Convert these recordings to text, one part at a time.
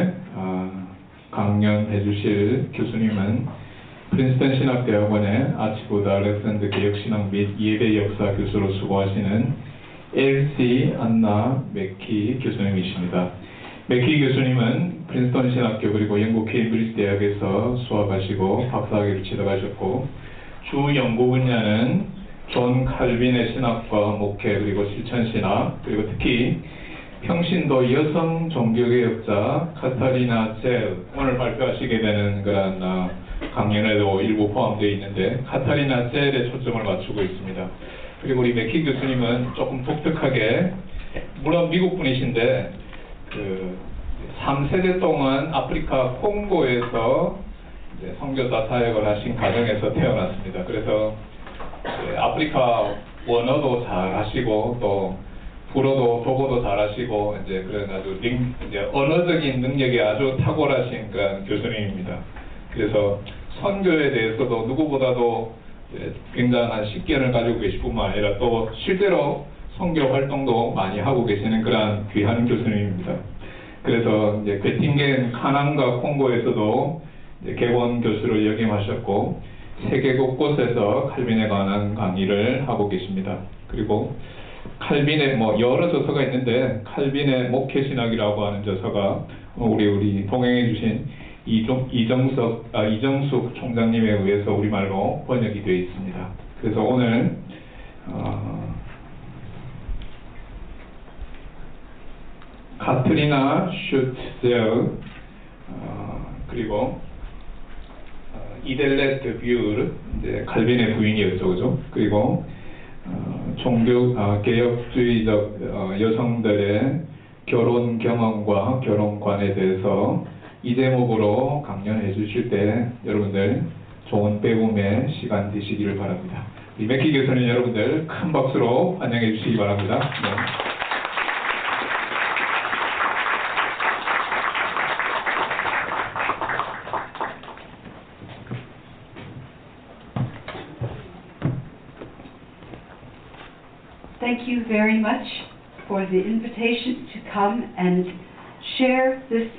오늘의 강연해 주실 교수님은 프린스턴신학대학원의 아치보드 알렉산더 개혁신학 및 예배 역사 교수로 수고하시는 엘시 안나 맥키 교수님이십니다. 맥키 교수님은 프린스턴신학교 그리고 영국 케임브리지 대학에서 수학하시고 박사학위를 취득하셨고 주 연구 분야는 존 칼빈의 신학과 목회 그리고 실천신학 그리고 특히 평신도 여성 종교개혁자 카타리나 젤 오늘 발표하시게 되는 그런 강연에도 일부 포함되어 있는데 카타리나 젤에 초점을 맞추고 있습니다. 그리고 우리 맥키 교수님은 조금 독특하게 물론 미국 분이신데 3세대 동안 아프리카 콩고에서 선교사 사역을 하신 가정에서 태어났습니다. 그래서 아프리카 원어도 잘 하시고 또 불어도 독어도 잘 하시고 그런 아주 언어적인 능력이 아주 탁월하신 그런 교수님입니다. 그래서 선교에 대해서도 누구보다도 굉장한 식견을 가지고 계실 뿐만 아니라 또 실제로 선교 활동도 많이 하고 계시는 그런 귀한 교수님입니다. 그래서 베팅겐, 카난과 콩고에서도 개원 교수를 역임하셨고 세계 곳곳에서 칼빈에 관한 강의를 하고 계십니다. 그리고 칼빈의 여러 저서가 있는데 칼빈의 목회신학이라고 하는 저서가 우리 동행해 주신 이정숙 총장님에 의해서 우리말로 번역이 되어 있습니다. 그래서 오늘 카트리나 슈트젤 그리고 이델레트 뷰르 칼빈의 부인이었죠, 그죠? 그리고 종교개혁주의적 여성들의 결혼경험과 결혼관에 대해서 이 제목으로 강연해 주실 때 여러분들 좋은 배움의 시간 되시기를 바랍니다. 이 맥키 교수님 여러분들 큰 박수로 환영해 주시기 바랍니다. 네. Thank you very much for the invitation to come and share this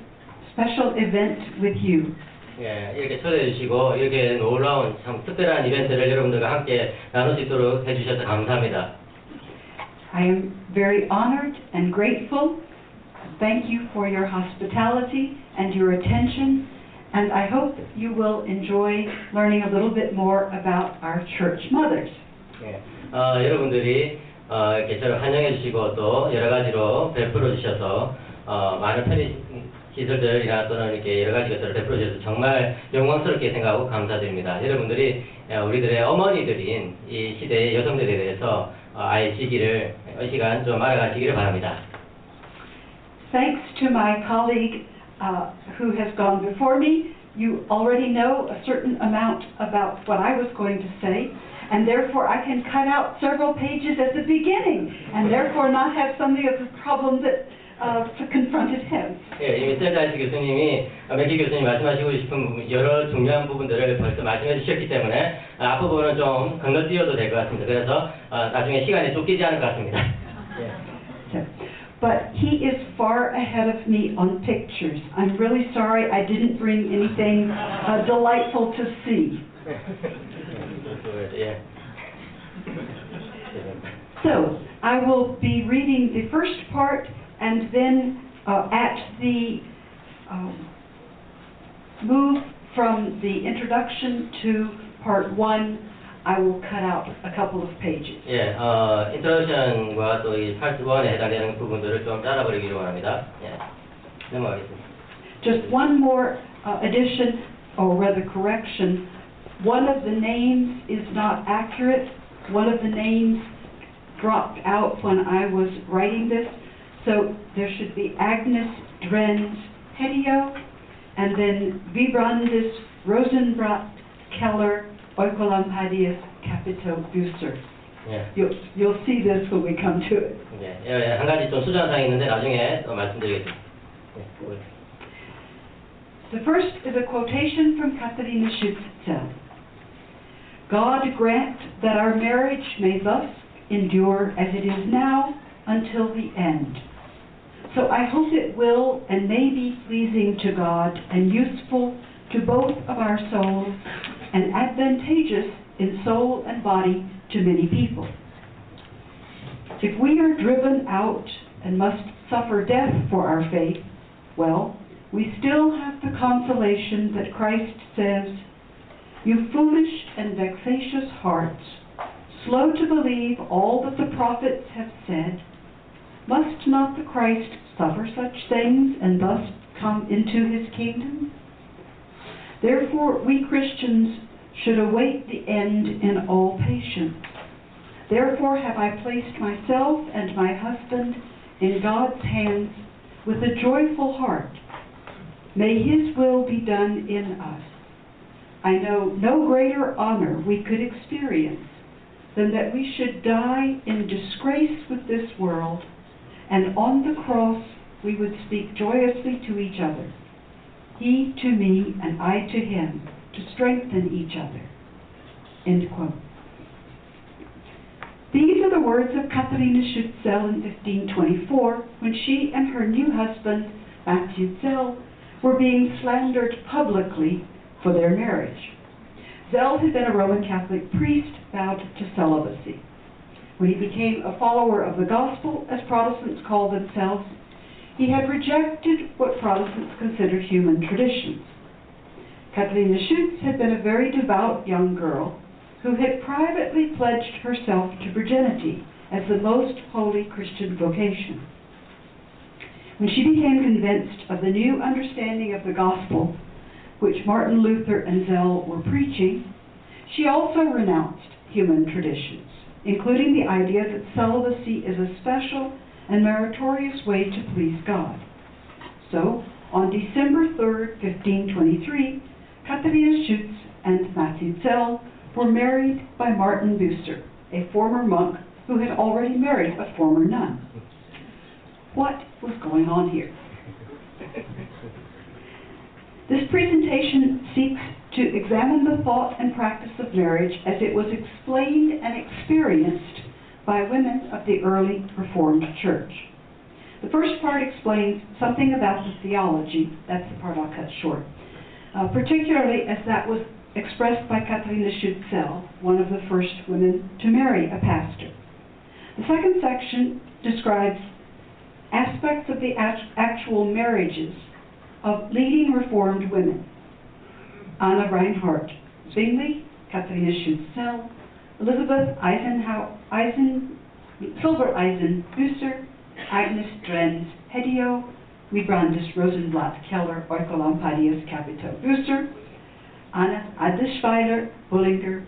special event with you. 예, 이렇게 초대해 주시고 이렇게 놀라운 참 특별한 이벤트를 여러분들과 함께 나눌 수 있도록 해주셔서 감사합니다. I am very honored and grateful. Thank you for your hospitality and your attention, and I hope you will enjoy learning a little bit more about our church mothers. 예, 여러분들이 이렇게 저를 환영해 주시고 또 여러 가지로 베풀어 주셔서 많은 편의 시설들이나 또는 이렇게 여러 가지 것들을 베풀어 주셔서 정말 영광스럽게 생각하고 감사드립니다. 여러분들이 우리들의 어머니들인 이 시대의 여성들에 대해서 알시기를 이 시간 좀 알아가시기를 바랍니다. Thanks to my colleague who has gone before me, you already know a certain amount about what I was going to say. And therefore I can cut out several pages at the beginning, and therefore not have something of the problem that confronted him. 예, 이미 셀다이스 교수님이 맥키 교수님 말씀하시고 싶은 여러 중요한 부분들을 벌써 말씀해 주셨기 때문에 앞부분은 좀 건너뛰어도 될 것 같습니다. 그래서 나중에 시간이 쫓기지 않을 것 같습니다. 예. But he is far ahead of me on pictures. I'm really sorry I didn't bring anything delightful to see. So, I will be reading the first part, and then at the move from the introduction to part 1, I will cut out a couple of pages. 예, 인트로덕션과 또 이 파트 1에 해당되는 부분들을 좀 잘라버리기를 원합니다. 예, 넘어가겠습니다. Just one more addition, or rather correction. One of the names is not accurate. One of the names dropped out when I was writing this. So there should be Agnes Drenz Hedio, and then Vibrandis Rosenbrat Keller Oikolampadius Capito Buser. 예. You'll see this when we come to it. 예, 한 가지 좀 수정사항이 있는데 나중에 말씀드리겠습니다. 예, The first is a quotation from Katarina Schützel. God grant that our marriage may thus endure as it is now until the end. So I hope it will and may be pleasing to God and useful to both of our souls and advantageous in soul and body to many people. If we are driven out and must suffer death for our faith, well, we still have the consolation that Christ says, "You foolish and vexatious hearts, slow to believe all that the prophets have said, must not the Christ suffer such things and thus come into his kingdom?" Therefore, we Christians should await the end in all patience. Therefore have I placed myself and my husband in God's hands with a joyful heart. May his will be done in us. I know no greater honor we could experience than that we should die in disgrace with this world, and on the cross we would speak joyously to each other, he to me and I to him, to strengthen each other. End quote. These are the words of Katarina Schutzel in 1524, when she and her new husband, Matthew Zell, were being slandered publicly for their marriage. Zell had been a Roman Catholic priest vowed to celibacy. When he became a follower of the gospel, as Protestants call themselves, he had rejected what Protestants considered human traditions. Katarina Schutz had been a very devout young girl who had privately pledged herself to virginity as the most holy Christian vocation. When she became convinced of the new understanding of the gospel, which Martin Luther and Zell were preaching, she also renounced human traditions, including the idea that celibacy is a special and meritorious way to please God. So, on December 3rd, 1523, Katarina Schutz and Matthew Zell were married by Martin Bucer, a former monk who had already married a former nun. What was going on here? This presentation seeks to examine the thought and practice of marriage as it was explained and experienced by women of the early Reformed Church. The first part explains something about the theology, that's the part I'll cut short, particularly as that was expressed by Katarina Schutzel, one of the first women to marry a pastor. The second section describes aspects of the actual marriages of leading Reformed women: Anna Reinhardt Zwingli, Katarina Schutzel, Elizabeth Silbereisen Bucer, Agnes Drenz Hedio, Wibrandis Rosenblatt Keller, Oikolampadius Capito Bucer, Anna Adeschweiler Bullinger,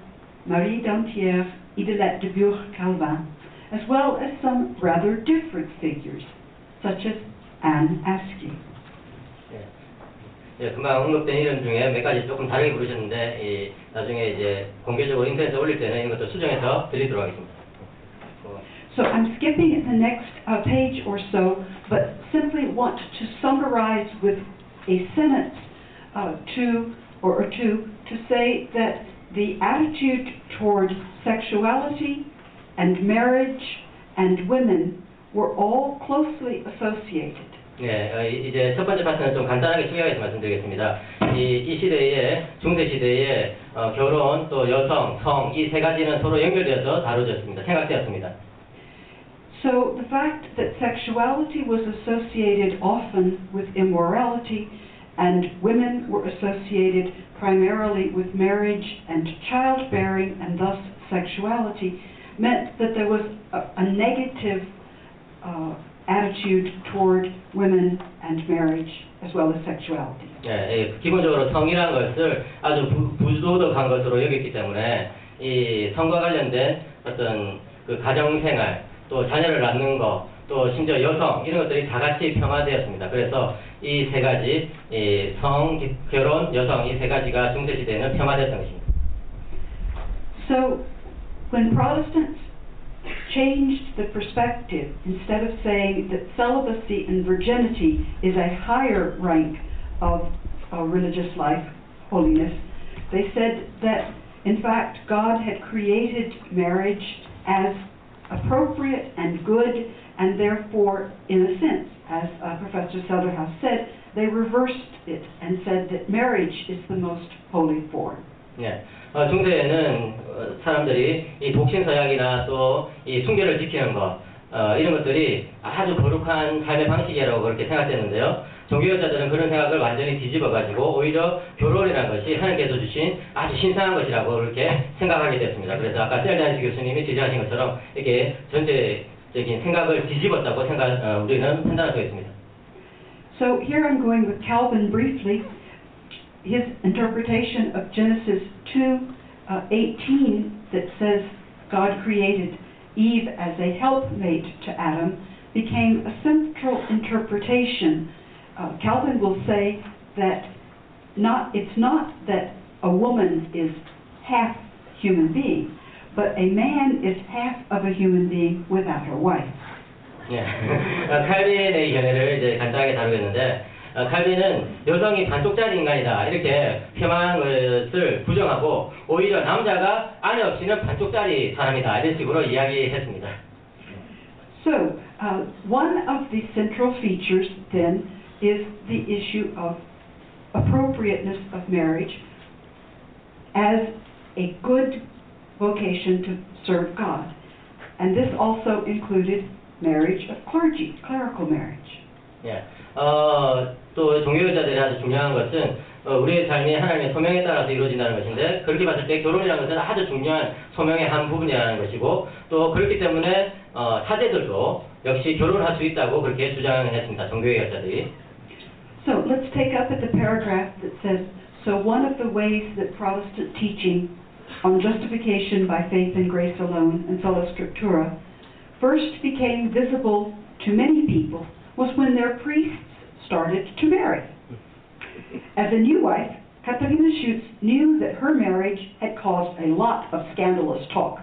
Marie Dantière, Idelette de Bourg-Calvin, as well as some rather different figures, such as Anne Askew. 예, 금방 언급된 이름 중에 몇 가지 조금 다르게 부르셨는데, 나중에 이제 공개적으로 인터넷에 올릴 때는 이런 것도 수정해서 드리도록 하겠습니다. So I'm skipping the next page or so, but simply want to summarize with a sentence to say that the attitude toward sexuality and marriage and women were all closely associated. 네, 이제 첫 번째 파트는 좀 간단하게 소개해서 말씀드리겠습니다. 이 시대에, 중세 시대에 결혼, 또 여성, 성, 이 세 가지는 서로 연결되어서 다뤄졌습니다. 생각되었습니다. So the fact that sexuality was associated often with immorality and women were associated primarily with marriage and childbearing and thus sexuality meant that there was a negative attitude toward women and marriage as well as sexuality. 예, 기본적으로 성이라는 것을 아주 부도덕한 것으로 여겼기 때문에 이 성과 관련된 어떤 그 가정생활, 또 자녀를 낳는 것, 또 심지어 여성 이런 것들이 다 같이 폄하되었습니다. 그래서 이 세 가지, 성, 결혼, 여성 이 세 가지가 중세 시대에는 폄하되었던 것입니다. So when Protestants changed the perspective, instead of saying that celibacy and virginity is a higher rank of religious life, holiness, they said that in fact God had created marriage as appropriate and good and therefore, in a sense, as Professor Southerhouse said, they reversed it and said that marriage is the most holy form. 네. 중세에는 사람들이 이 독신서약이나 또 이 순결을 지키는 것 이런 것들이 아주 거룩한 삶의 방식이라고 그렇게 생각했는데요. 종교학자들은 그런 생각을 완전히 뒤집어가지고 오히려 결혼이라는 것이 하나님께서 주신 아주 신성한 것이라고 그렇게 생각하게 됐습니다. 그래서 아까 셀다이스 교수님이 지적하신 것처럼 이렇게 전체적인 생각을 뒤집었다고 우리는 판단할 수 있습니다. So here I'm going with Calvin briefly. His interpretation of Genesis 2:18 that says God created Eve as a helpmate to Adam became a central interpretation. Calvin will say that it's not that a woman is half human being, but a man is half of a human being without a wife. 네. 칼빈의 견해를 이제 간단하게 다루겠는데, 칼빈은 여성이 반쪽짜리 인간이다 이렇게 폄하한 것을 부정하고 오히려 남자가 아내 없이는 반쪽짜리 사람이다 이런 식으로 이야기했습니다. So one of the central features then is the issue of appropriateness of marriage as a good vocation to serve God, and this also included marriage of clergy, clerical marriage. 예. 또 종교학자들이 아주 중요한 것은 우리의 삶이 하나님의 소명에 따라서 이루어진다는 것인데 그렇게 봤을 때 결혼이라는 것은 아주 중요한 소명의 한 부분이라는 것이고 또 그렇기 때문에 사제들도 역시 결혼할 수 있다고 그렇게 주장했습니다. 종교학자들이. So let's take up at the paragraph that says, so one of the ways that Protestant teaching on justification by faith and grace alone and sola scriptura first became visible to many people was when their priests started to marry. As a new wife, Katarina Schutz knew that her marriage had caused a lot of scandalous talk.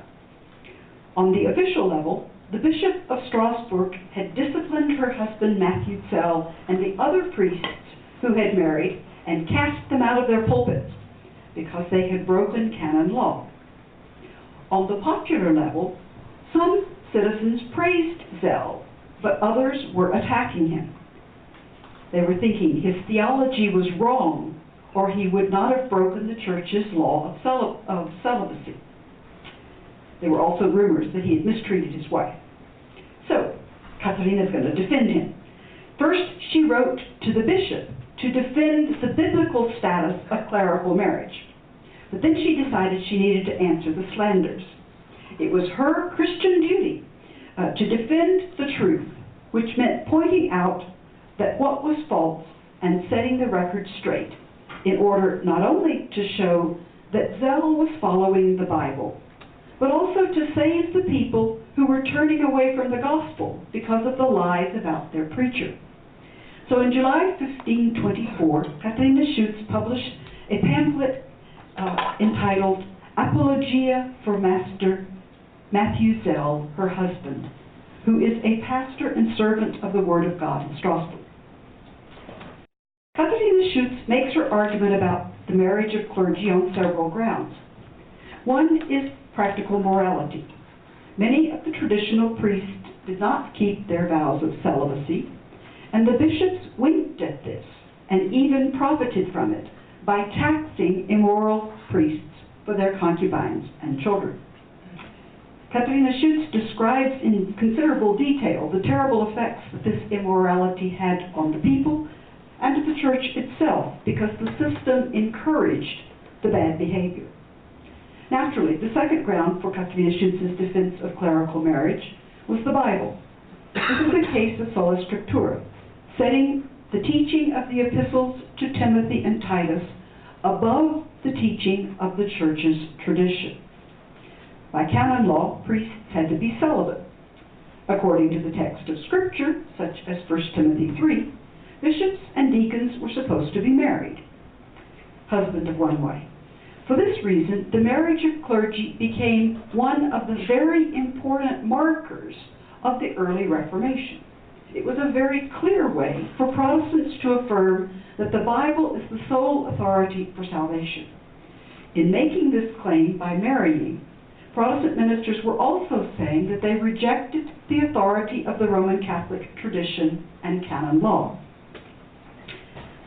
On the official level, the Bishop of Strasbourg had disciplined her husband Matthew Zell and the other priests who had married and cast them out of their pulpits because they had broken canon law. On the popular level, some citizens praised Zell, but others were attacking him. They were thinking his theology was wrong, or he would not have broken the church's law of celibacy. There were also rumors that he had mistreated his wife. So, Katarina is going to defend him. First, she wrote to the bishop to defend the biblical status of clerical marriage. But then she decided she needed to answer the slanders. It was her Christian duty to defend the truth, which meant pointing out that what was false and setting the record straight, in order not only to show that Zell was following the Bible, but also to save the people who were turning away from the gospel because of the lies about their preacher. So in July 1524, Katarina Schutz published a pamphlet entitled Apologia for Master Matthew Zell, her husband, who is a pastor and servant of the Word of God in Strasbourg. Katarina Schutz makes her argument about the marriage of clergy on several grounds. One is practical morality. Many of the traditional priests did not keep their vows of celibacy, and the bishops winked at this and even profited from it by taxing immoral priests for their concubines and children. Katarina Schutz describes in considerable detail the terrible effects that this immorality had on the people and to the church itself, because the system encouraged the bad behavior. Naturally, the second ground for Katarina Schutz's defense of clerical marriage was the Bible. This is a case of sola scriptura, setting the teaching of the epistles to Timothy and Titus above the teaching of the church's tradition. By canon law, priests had to be celibate. According to the text of Scripture, such as 1 Timothy 3, bishops and deacons were supposed to be married, husband of one wife. For this reason, the marriage of clergy became one of the very important markers of the early Reformation. It was a very clear way for Protestants to affirm that the Bible is the sole authority for salvation. In making this claim by marrying, Protestant ministers were also saying that they rejected the authority of the Roman Catholic tradition and canon law.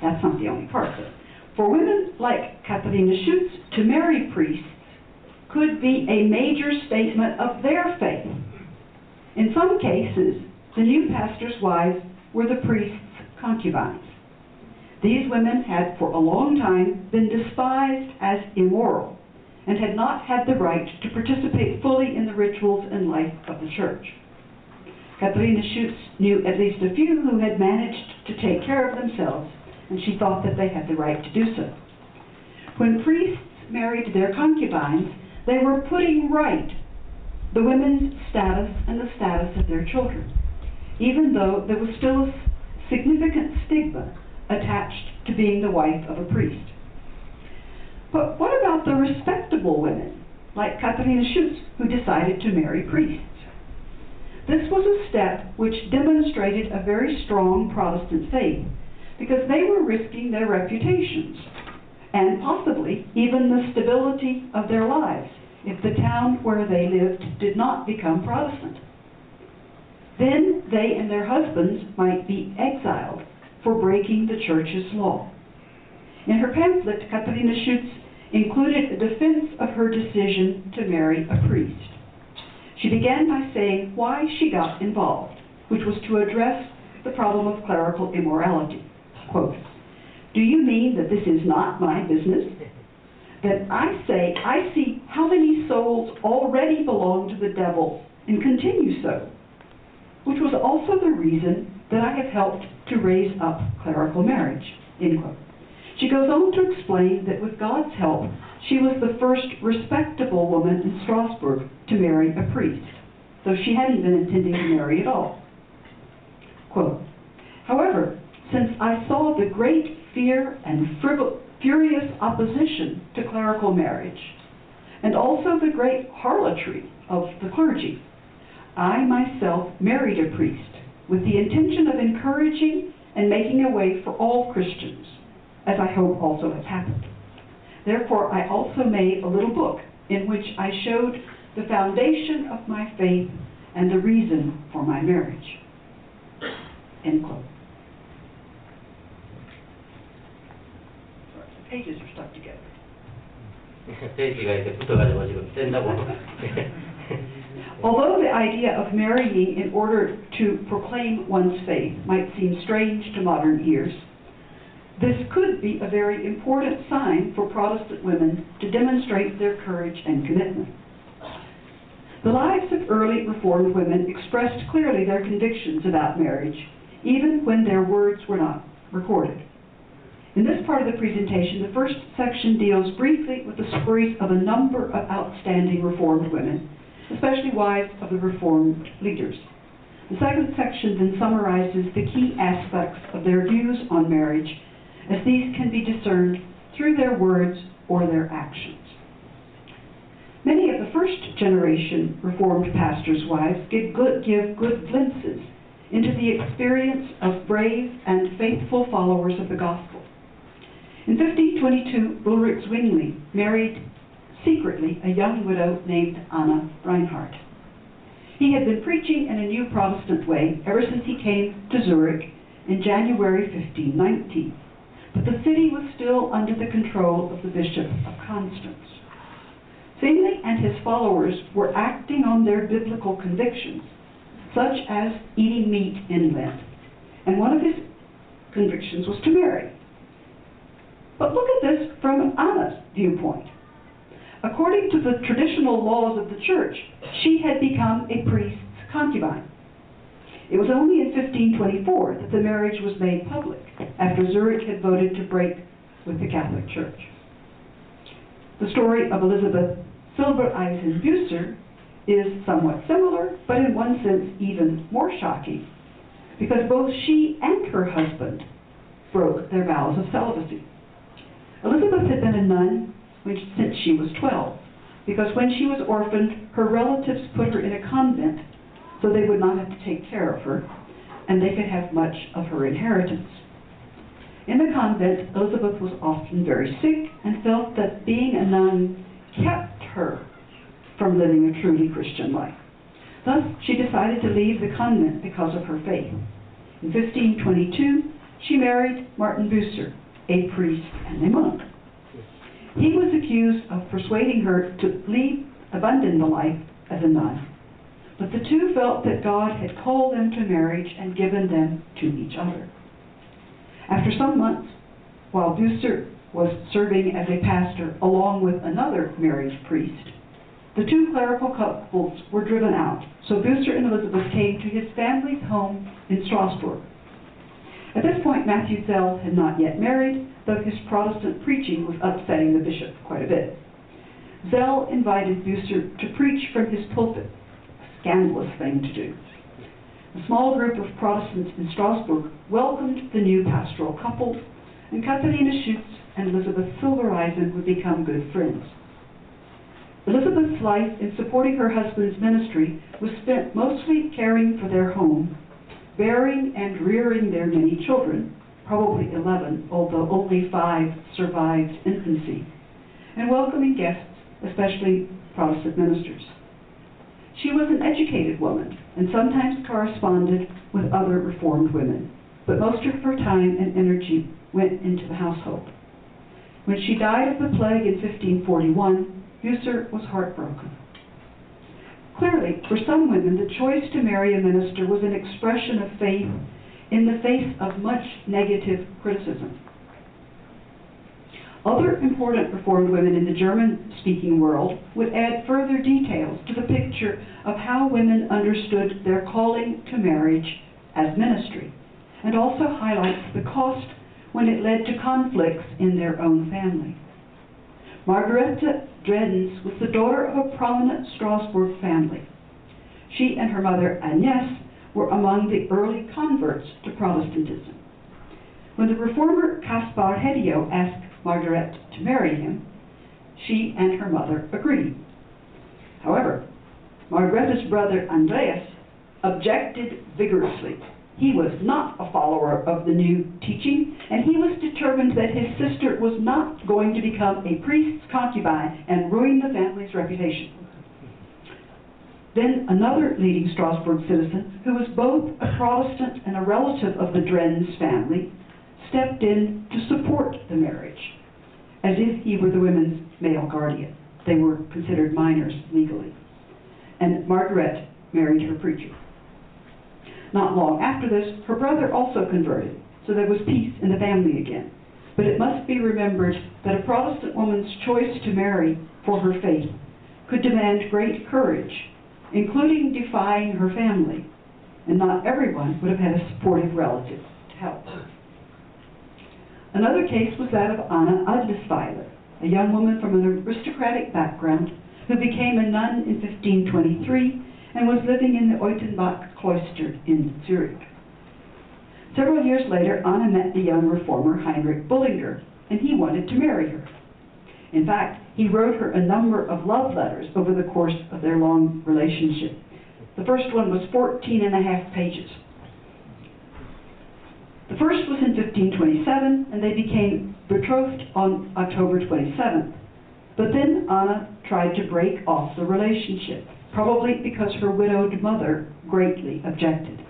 That's not the only part of it. For women like Katarina Schutz, to marry priests could be a major statement of their faith. In some cases, the new pastor's wives were the priest's concubines. These women had for a long time been despised as immoral and had not had the right to participate fully in the rituals and life of the church. Katarina Schutz knew at least a few who had managed to take care of themselves, and she thought that they had the right to do so. When priests married their concubines, they were putting right the women's status and the status of their children, even though there was still a significant stigma attached to being the wife of a priest. But what about the respectable women, like Katarina Schutz, who decided to marry priests? This was a step which demonstrated a very strong Protestant faith, because they were risking their reputations, and possibly even the stability of their lives, if the town where they lived did not become Protestant. Then they and their husbands might be exiled for breaking the church's law. In her pamphlet, Katarina Schutz included a defense of her decision to marry a priest. She began by saying why she got involved, which was to address the problem of clerical immorality. Quote, "Do you mean that this is not my business? That I see how many souls already belong to the devil and continue so, which was also the reason that I have helped to raise up clerical marriage." End quote. She goes on to explain that with God's help, she was the first respectable woman in Strasbourg to marry a priest, though she hadn't been intending to marry at all. Quote, "However, since I saw the great fear and furious opposition to clerical marriage, and also the great harlotry of the clergy, I myself married a priest with the intention of encouraging and making a way for all Christians, as I hope also has happened. Therefore, I also made a little book in which I showed the foundation of my faith and the reason for my marriage." End quote. The pages are stuck together. 페이지가 이렇게 붙어가지고 지금 뗀다고. Although the idea of marrying in order to proclaim one's faith might seem strange to modern ears, this could be a very important sign for Protestant women to demonstrate their courage and commitment. The lives of early Reformed women expressed clearly their convictions about marriage, even when their words were not recorded. In this part of the presentation, the first section deals briefly with the stories of a number of outstanding Reformed women, especially wives of the Reformed leaders. The second section then summarizes the key aspects of their views on marriage, as these can be discerned through their words or their actions. Many of the first generation Reformed pastors' wives give good glimpses into the experience of brave and faithful followers of the gospel. In 1522, Ulrich Zwingli married secretly a young widow named Anna Reinhardt. He had been preaching in a new Protestant way ever since he came to Zurich in January 1519, but the city was still under the control of the Bishop of Constance. Zwingli and his followers were acting on their biblical convictions, such as eating meat in Lent, and one of his convictions was to marry. But look at this from Anna's viewpoint. According to the traditional laws of the church, she had become a priest's concubine. It was only in 1524 that the marriage was made public, after Zurich had voted to break with the Catholic Church. The story of Elizabeth Silbereisen-Bucer is somewhat similar, but in one sense even more shocking, because both she and her husband broke their vows of celibacy. Elizabeth had been a nun since she was 12, because when she was orphaned, her relatives put her in a convent so they would not have to take care of her, and they could have much of her inheritance. In the convent, Elizabeth was often very sick and felt that being a nun kept her from living a truly Christian life. Thus, she decided to leave the convent because of her faith. In 1522, she married Martin Bucer, a priest and a monk. He was accused of persuading her to abandon the life as a nun, but the two felt that God had called them to marriage and given them to each other. After some months, while Bucer was serving as a pastor along with another married priest, the two clerical couples were driven out, so Bucer and Elizabeth came to his family's home in Strasbourg. At this point, Matthew Zell had not yet married, though his Protestant preaching was upsetting the bishop quite a bit. Zell invited Bucer to preach from his pulpit, a scandalous thing to do. A small group of Protestants in Strasbourg welcomed the new pastoral couple, and Katarina Schutz and Elizabeth Silbereisen would become good friends. Elizabeth's life in supporting her husband's ministry was spent mostly caring for their home, bearing and rearing their many children, probably 11, although only 5 survived infancy, and welcoming guests, especially Protestant ministers. She was an educated woman and sometimes corresponded with other Reformed women, but most of her time and energy went into the household. When she died of the plague in 1541, Bucer was heartbroken. Clearly, for some women, the choice to marry a minister was an expression of faith in the face of much negative criticism. Other important Reformed women in the German-speaking world would add further details to the picture of how women understood their calling to marriage as ministry, and also highlights the cost when it led to conflicts in their own family. Margarete Dredens was the daughter of a prominent Strasbourg family. She and her mother, Agnes, were among the early converts to Protestantism. When the reformer Caspar Hedio asked Margaret to marry him, she and her mother agreed. However, Margarete's brother Andreas objected vigorously. He was not a follower of the new teaching, and he was determined that his sister was not going to become a priest's concubine and ruin the family's reputation. Then another leading Strasbourg citizen, who was both a Protestant and a relative of the Drenz family, stepped in to support the marriage, as if he were the women's male guardian. They were considered minors legally. And Margaret married her preacher. Not long after this, her brother also converted, so there was peace in the family again. But it must be remembered that a Protestant woman's choice to marry for her faith could demand great courage, including defying her family, and not everyone would have had a supportive relative to help. Another case was that of Anna Adlisweiler, a young woman from an aristocratic background who became a nun in 1523 and was living in the Uitenbach cloister in Zurich. Several years later, Anna met the young reformer Heinrich Bullinger, and he wanted to marry her. In fact, he wrote her a number of love letters over the course of their long relationship. The first one was 14.5 pages. The first was in 1527, and they became betrothed on October 27th. But then Anna tried to break off the relationship, probably because her widowed mother greatly objected.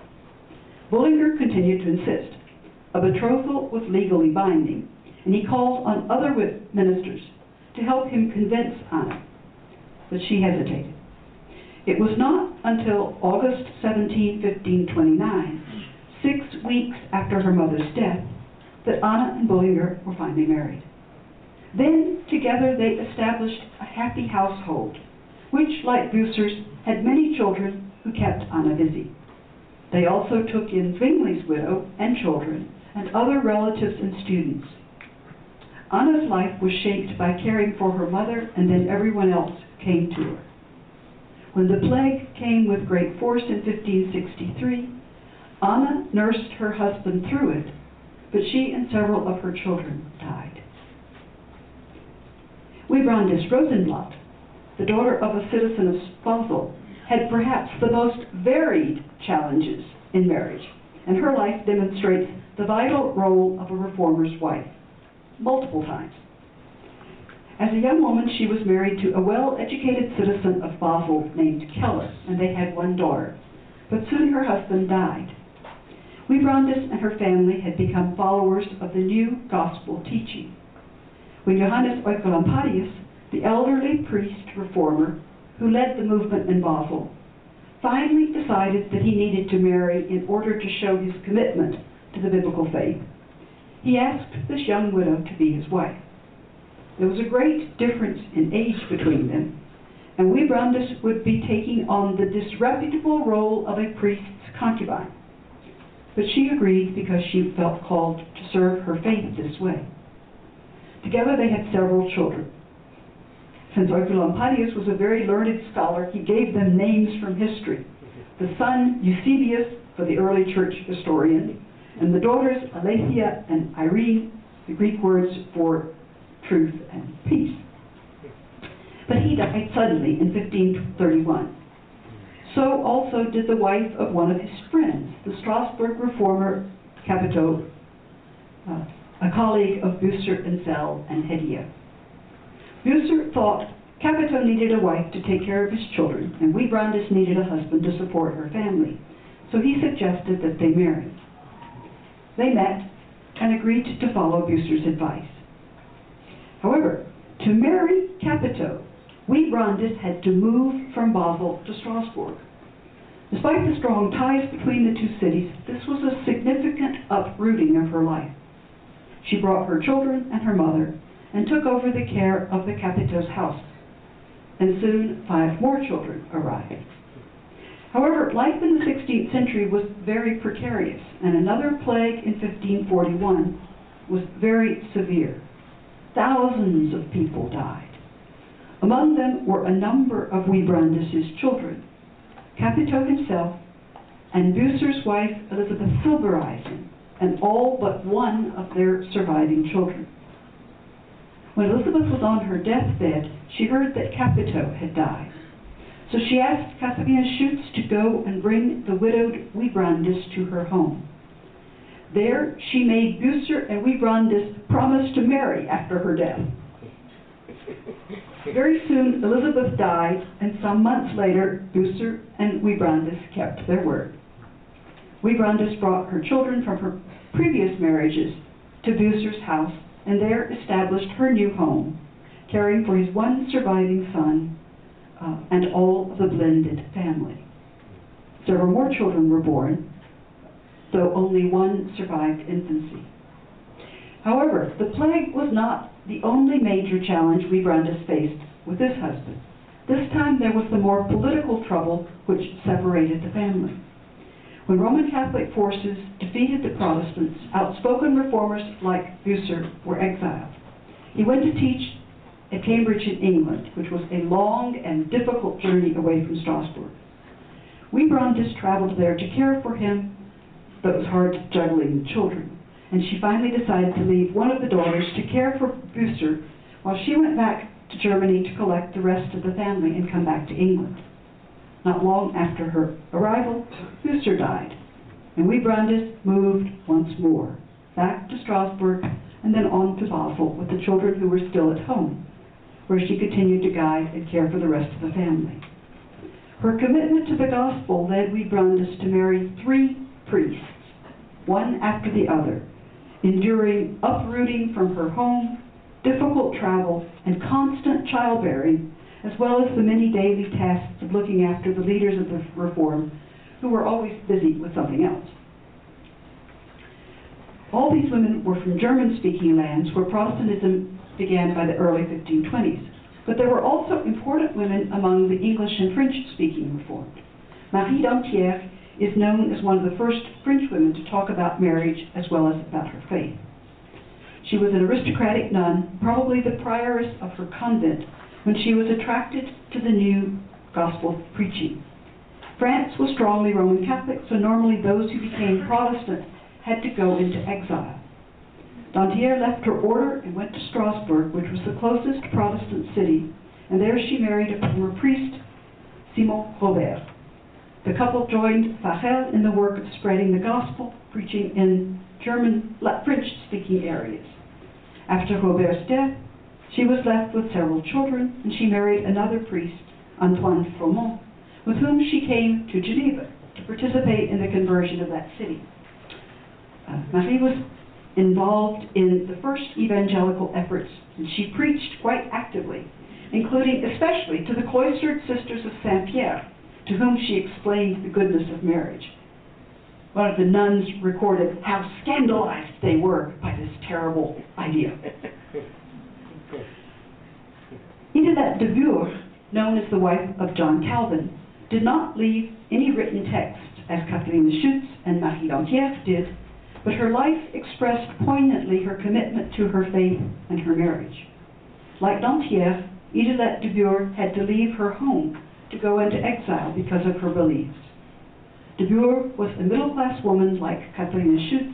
Bullinger continued to insist. A betrothal was legally binding, and he called on other ministers to help him convince Anna, but she hesitated. It was not until August 17, 1529, 6 weeks after her mother's death, that Anna and Bullinger were finally married. Then, together, they established a happy household, which, like Bucer's, had many children who kept Anna busy. They also took in Zwingli's widow and children, and other relatives and students. Anna's life was shaped by caring for her mother, and then everyone else came to her. When the plague came with great force in 1563, Anna nursed her husband through it, but she and several of her children died. Wybrandis Rosenblatt, the daughter of a citizen of Basel, had perhaps the most varied challenges in marriage, and her life demonstrates the vital role of a reformer's wife, multiple times. As a young woman, she was married to a well-educated citizen of Basel named Keller, and they had one daughter. But soon her husband died. Brandes and her family had become followers of the new gospel teaching. When Johannes Oecolampadius, the elderly priest reformer who led the movement in Basel, finally decided that he needed to marry in order to show his commitment to the biblical faith, he asked this young widow to be his wife. There was a great difference in age between them, and Brandes would be taking on the disreputable role of a priest's concubine. But she agreed because she felt called to serve her faith this way. Together they had several children. Since Oecolampadius was a very learned scholar, he gave them names from history. The son, Eusebius, for the early church historian, and the daughters, Aletheia and Irene, the Greek words for truth and peace. But he died suddenly in 1531. So also did the wife of one of his friends, the Strasbourg reformer Capito, a colleague of Bucer and Zell and Hedia. Bucer thought Capito needed a wife to take care of his children, and Brandes needed a husband to support her family. So he suggested that they marry. They met and agreed to follow Bucer's advice. However, to marry Capito, Brandes had to move from Basel to Strasbourg. Despite the strong ties between the two cities, this was a significant uprooting of her life. She brought her children and her mother and took over the care of the Capito's house, and soon 5 more children arrived. However, life in the 16th century was very precarious, and another plague in 1541 was very severe. Thousands of people died. Among them were a number of Brandes' children, Capito himself, and Bucer's wife Elizabeth Silbereisen, and all but one of their surviving children. When Elizabeth was on her deathbed, she heard that Capito had died. So she asked Katharina Schutz to go and bring the widowed Brandes to her home. There, she made Bucer and Brandes promise to marry after her death. Very soon, Elizabeth died, and some months later, Bucer and Brandes kept their word. Brandes brought her children from her previous marriages to Bucer's house, and there established her new home, caring for his one surviving son and all of the blended family. Several more children were born, though only one survived infancy. However, the plague was not the only major challenge Brandes faced with this husband. This time there was the more political trouble which separated the family. When Roman Catholic forces defeated the Protestants, outspoken reformers like Bucer were exiled. He went to teach at Cambridge in England, which was a long and difficult journey away from Strasbourg. Brandes traveled there to care for him, but it was hard juggling children. And she finally decided to leave one of the daughters to care for Bucer while she went back to Germany to collect the rest of the family and come back to England. Not long after her arrival, Bucer died, and Brandes moved once more, back to Strasbourg and then on to Basel with the children who were still at home, where she continued to guide and care for the rest of the family. Her commitment to the gospel led Brandes to marry 3 priests, one after the other, enduring uprooting from her home, difficult travel, and constant childbearing, as well as the many daily tasks of looking after the leaders of the Reform, who were always busy with something else. All these women were from German-speaking lands where Protestantism began by the early 1520s, but there were also important women among the English and French-speaking Reformed. Marie d'Antière is known as one of the first French women to talk about marriage as well as about her faith. She was an aristocratic nun, probably the prioress of her convent, when she was attracted to the new gospel preaching. France was strongly Roman Catholic, so normally those who became Protestant had to go into exile. D'Antière left her order and went to Strasbourg, which was the closest Protestant city, and there she married a former priest, Simon Robert. The couple joined Fachel in the work of spreading the gospel, preaching in German, French-speaking areas. After Robert's death, She was left with several children, and she married another priest, Antoine Fromont, with whom she came to Geneva to participate in the conversion of that city. Marie was involved in the first evangelical efforts, and she preached quite actively, including especially to the cloistered sisters of Saint-Pierre, to whom she explained the goodness of marriage. One of the nuns recorded how scandalized they were by this terrible idea. Idelete de Bure, known as the wife of John Calvin, did not leave any written text, as Katerina Schütz and Marie Dampierre did, but her life expressed poignantly her commitment to her faith and her marriage. Like Dampierre, Idelete de Bure had to leave her home to go into exile because of her beliefs. De Bure was a middle-class woman like Katerina Schütz,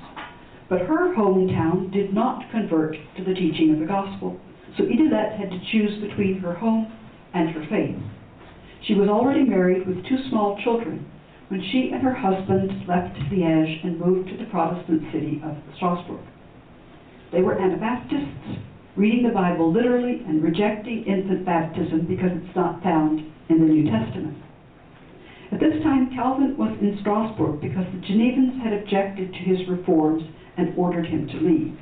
but her hometown did not convert to the teaching of the gospel, so Idelete had to choose between her home and her faith. She was already married with 2 small children when she and her husband left Liège and moved to the Protestant city of Strasbourg. They were Anabaptists, reading the Bible literally and rejecting infant baptism because it's not found in the New Testament. At this time, Calvin was in Strasbourg because the Genevans had objected to his reforms and ordered him to leave.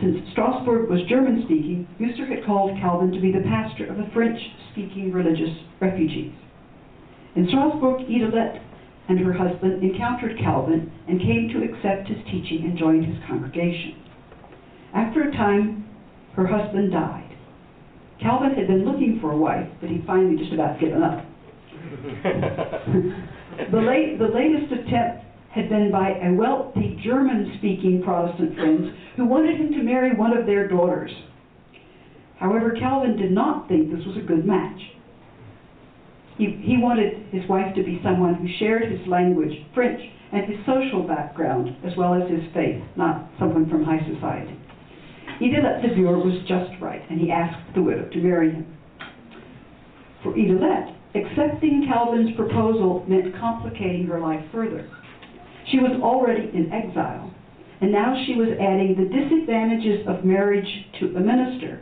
Since Strasbourg was German-speaking, Bucer had called Calvin to be the pastor of the French-speaking religious refugees. In Strasbourg, Idelete and her husband encountered Calvin and came to accept his teaching and joined his congregation. After a time, her husband died. Calvin had been looking for a wife, but he'd finally just about given up. The latest attempt had been by a wealthy German-speaking Protestant friend who wanted him to marry one of their daughters. However, Calvin did not think this was a good match. He wanted his wife to be someone who shared his language, French, and his social background, as well as his faith, not someone from high society. Idelete de Bure was just right, and he asked the widow to marry him. For Idelete, accepting Calvin's proposal meant complicating her life further. She was already in exile, and now she was adding the disadvantages of marriage to a minister.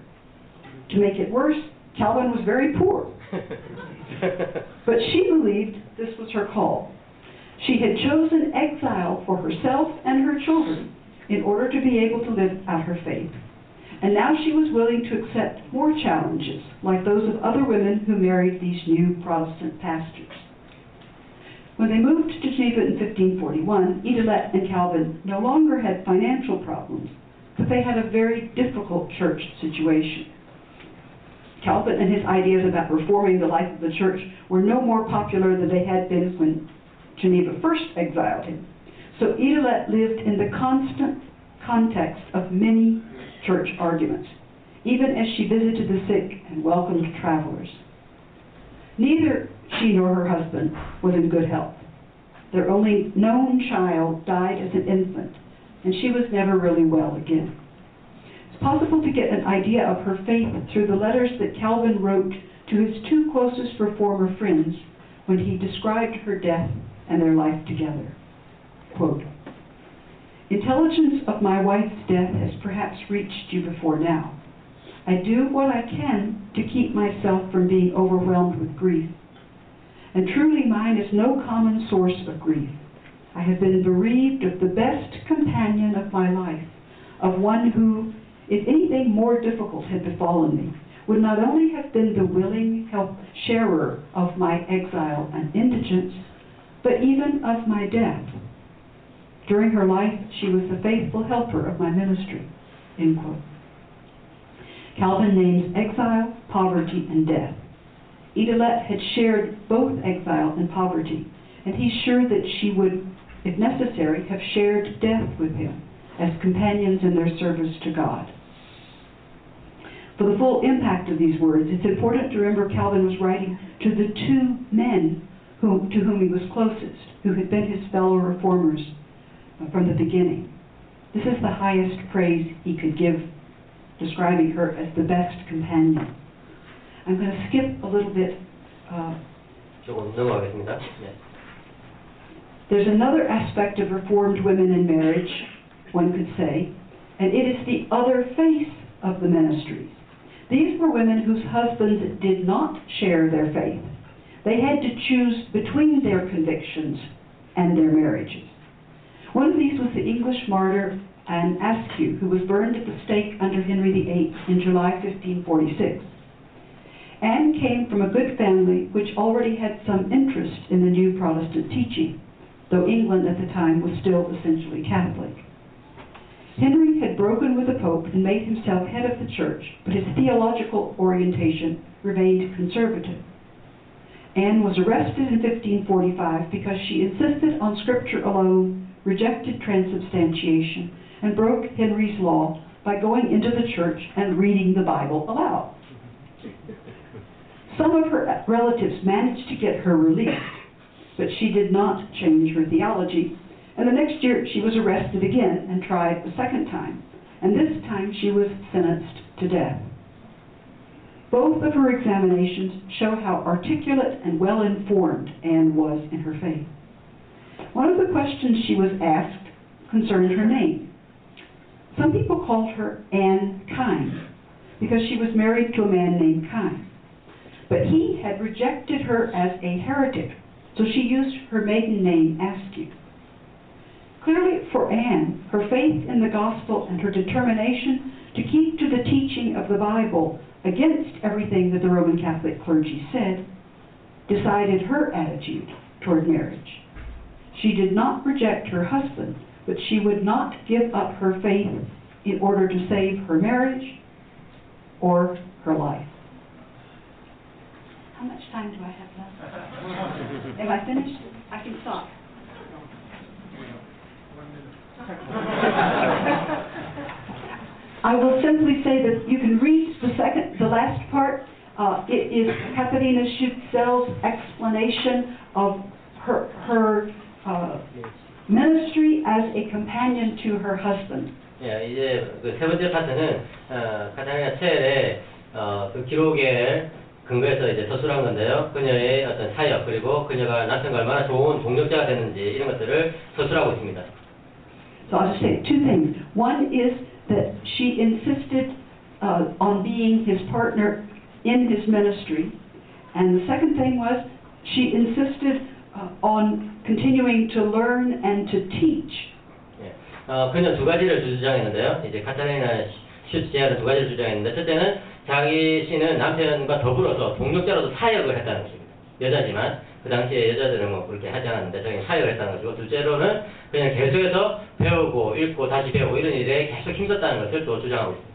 To make it worse, Calvin was very poor. But she believed this was her call. She had chosen exile for herself and her children in order to be able to live out her faith. And now she was willing to accept more challenges, like those of other women who married these new Protestant pastors. When they moved to Geneva in 1541, Idelete and Calvin no longer had financial problems, but they had a very difficult church situation. Calvin and his ideas about reforming the life of the church were no more popular than they had been when Geneva first exiled him. So Idelete lived in the constant context of many church arguments, even as she visited the sick and welcomed travelers. Neither she nor her husband was in good health. Their only known child died as an infant, and she was never really well again. It's possible to get an idea of her faith through the letters that Calvin wrote to his 2 closest reformer friends when he described her death and their life together. Quote, "Intelligence of my wife's death has perhaps reached you before now. I do what I can to keep myself from being overwhelmed with grief. And truly mine is no common source of grief. I have been bereaved of the best companion of my life, of one who, if anything more difficult had befallen me, would not only have been the willing sharer of my exile and indigence, but even of my death. During her life, she was the faithful helper of my ministry." End quote. Calvin names exile, poverty, and death. Idelete had shared both exile and poverty, and he's sure that she would, if necessary, have shared death with him as companions in their service to God. For the full impact of these words, it's important to remember Calvin was writing to the 2 men to whom he was closest, who had been his fellow reformers from the beginning. This is the highest praise he could give, describing her as the best companion. I'm going to skip a little bit. 조금 넘어가겠습니다. 네. There's another aspect of Reformed women in marriage, one could say, and it is the other face of the ministries. These were women whose husbands did not share their faith. They had to choose between their convictions and their marriages. One of these was the English martyr Anne Askew, who was burned at the stake under Henry VIII in July 1546. Anne came from a good family which already had some interest in the new Protestant teaching, though England at the time was still essentially Catholic. Henry had broken with the Pope and made himself head of the church, but his theological orientation remained conservative. Anne was arrested in 1545 because she insisted on Scripture alone, rejected transubstantiation, and broke Henry's law by going into the church and reading the Bible aloud. Some of her relatives managed to get her released, but she did not change her theology, and the next year she was arrested again and tried a second time, and this time she was sentenced to death. Both of her examinations show how articulate and well-informed Anne was in her faith. One of the questions she was asked concerned her name. Some people called her Anne Kind because she was married to a man named Kind. But he had rejected her as a heretic, so she used her maiden name, Askew. Clearly, for Anne, her faith in the gospel and her determination to keep to the teaching of the Bible against everything that the Roman Catholic clergy said, decided her attitude toward marriage. She did not reject her husband, but she would not give up her faith in order to save her marriage or her life. How much time do I have left? Am I finished? I can stop. I will simply say that you can read the last part. It is Katarina Schutzel's explanation of her ministry as a companion to her husband. 예, 이제 그 세 번째 파트는 카타리나 첼의 그 기록에 근거해서 이제 서술한 건데요. 그녀의 어떤 사역 그리고 그녀가 남편과 얼마나 좋은 동력자가 됐는지 이런 것들을 서술하고 있습니다. So I'll just say two things. One is that she insisted on being his partner in his ministry, and the second thing was she insisted on continuing to learn and to teach. 그녀 두 가지를 주장했는데요. 이제 카타리나 슈츠제아는 두 가지를 주장했는데, 첫째는 자기 씨는 남편과 더불어서 동력자로도 사역을 했다는 것입니다. 여자지만 그 당시에 여자들은 뭐 그렇게 하지 않았는데 자기는 사역을 했다는 것이고, 둘째로는 그냥 계속해서 배우고 읽고 다시 배우고 이런 일에 계속 힘썼다는 것을 또 주장하고 있습니다.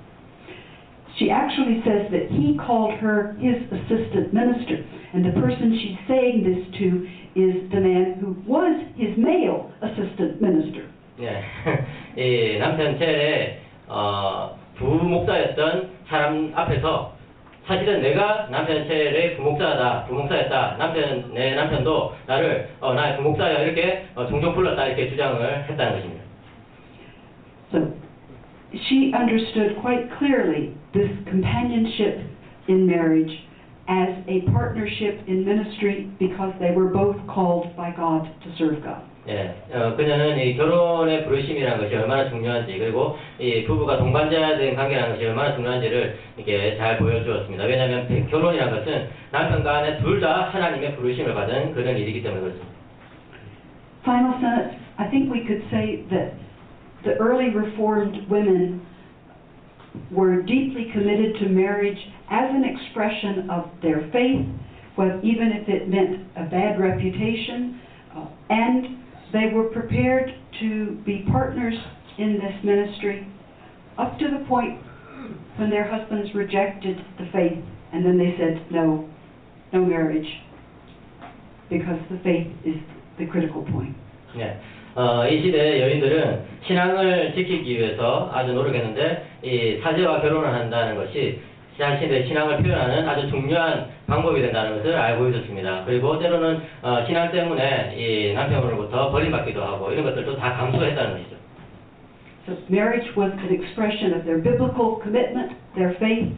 She actually says that he called her his assistant minister, and the person she's saying this to is the man who was his male assistant minister. 네, 이 남편 첼의 부목사였던 사람 앞에서 사실은 내가 남편 첼의 부목사였다. 내 남편도 나를 나의 부목사야 이렇게 종종 불렀다 이렇게 주장을 했다는 것입니다. So she understood quite clearly this companionship in marriage as a partnership in ministry because they were both called by God to serve God. 예, 그녀는 이 결혼의 부르심이라는 것이 얼마나 중요한지, 그리고 이 부부가 동반자된 관계라는 것이 얼마나 중요한지를 이렇게 잘 보여주었습니다. 왜냐하면 결혼이라는 것은 남편과 아내 둘 다 하나님의 부르심을 받은 그런 일이기 때문에 그렇습니다. Final sentence. I think we could say that the early Reformed women were deeply committed to marriage as an expression of their faith, even if it meant a bad reputation, and they were prepared to be partners in this ministry up to the point when their husbands rejected the faith, and then they said, no marriage, because the faith is the critical point. 네. 이 시대의 여인들은 신앙을 지키기 위해서 아주 노력했는데, 이 사제와 결혼을 한다는 것이 자신의 신앙을 표현하는 아주 중요한 방법이 된다는 것을 알고 있었습니다. 그리고 때로는 신앙 때문에 이 남편으로부터 버림받기도 하고 이런 것들도 다 감수했다는 것이죠. So marriage was an expression of their biblical commitment, their faith,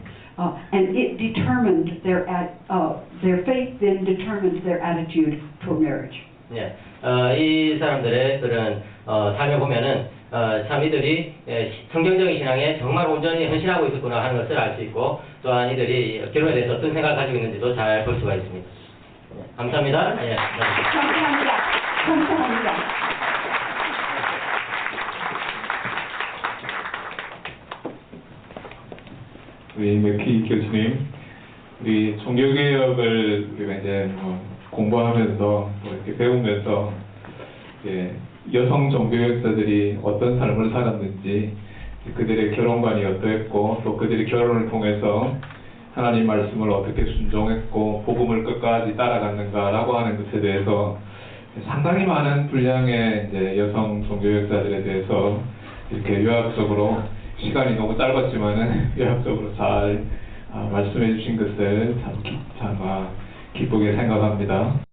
and it determined their faith then determined their attitude toward marriage. 네, 이 사람들의 그런 삶을 보면은 참 이들이 성경적인 신앙에 정말 온전히 헌신하고 있었구나 하는 것을 알 수 있고, 또한 이들이 결혼에 대해서 어떤 생각을 가지고 있는지도 잘 볼 수가 있습니다. 감사합니다. 예. 감사합니다. 감사합니다. 우리 맥키 교수님, 우리 종교개혁을 우리가 이제 공부하면서 이렇게 배우면서 이제 여성 종교개혁자들이 어떤 삶을 살았는지, 그들의 결혼관이 어떠했고, 또 그들이 결혼을 통해서 하나님 말씀을 어떻게 순종했고 복음을 끝까지 따라갔는가라고 하는 것에 대해서 상당히 많은 분량의 이제 여성 종교개혁자들에 대해서 이렇게 요약적으로, 시간이 너무 짧았지만은 요약적으로 잘 말씀해 주신 것을 참 기쁘게 생각합니다.